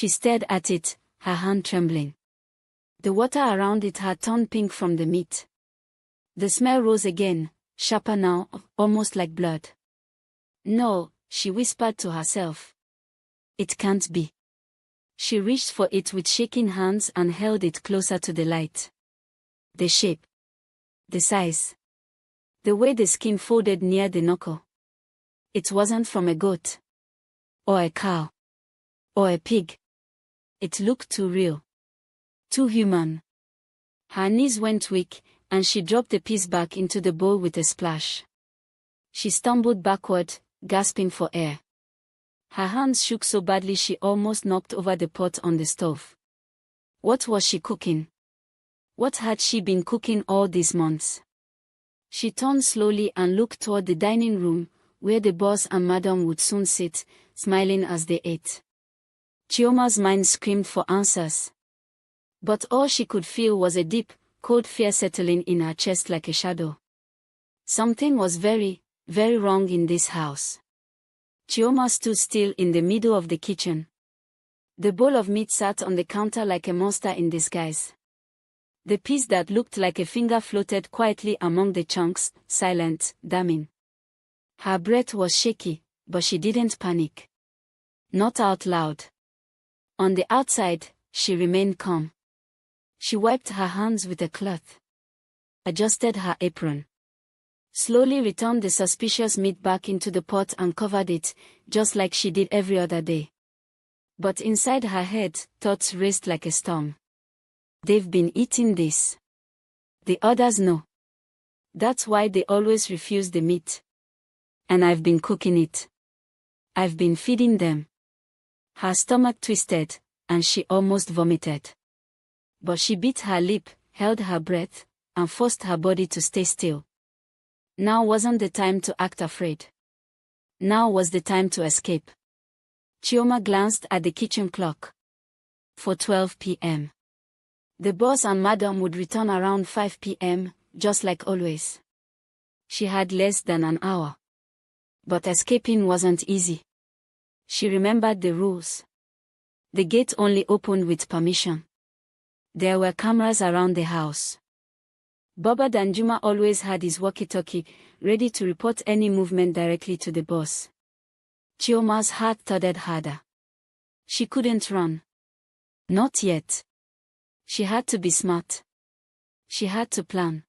She stared at it, her hand trembling. The water around it had turned pink from the meat. The smell rose again, sharper now, almost like blood. No, she whispered to herself. It can't be. She reached for it with shaking hands and held it closer to the light. The shape. The size. The way the skin folded near the knuckle. It wasn't from a goat. Or a cow. Or a pig. It looked too real. Too human. Her knees went weak, and she dropped the piece back into the bowl with a splash. She stumbled backward, gasping for air. Her hands shook so badly she almost knocked over the pot on the stove. What was she cooking? What had she been cooking all these months? She turned slowly and looked toward the dining room, where the boss and madam would soon sit, smiling as they ate. Chioma's mind screamed for answers. But all she could feel was a deep, cold fear settling in her chest like a shadow. Something was very, very wrong in this house. Chioma stood still in the middle of the kitchen. The bowl of meat sat on the counter like a monster in disguise. The piece that looked like a finger floated quietly among the chunks, silent, damning. Her breath was shaky, but she didn't panic. Not out loud. On the outside, she remained calm. She wiped her hands with a cloth. Adjusted her apron. Slowly returned the suspicious meat back into the pot and covered it, just like she did every other day. But inside her head, thoughts raced like a storm. They've been eating this. The others know. That's why they always refuse the meat. And I've been cooking it. I've been feeding them. Her stomach twisted, and she almost vomited. But she bit her lip, held her breath, and forced her body to stay still. Now wasn't the time to act afraid. Now was the time to escape. Chioma glanced at the kitchen clock. 4:12 p.m. The boss and madam would return around 5 p.m., just like always. She had less than an hour. But escaping wasn't easy. She remembered the rules. The gate only opened with permission. There were cameras around the house. Baba Danjuma always had his walkie-talkie, ready to report any movement directly to the boss. Chioma's heart thudded harder. She couldn't run. Not yet. She had to be smart. She had to plan.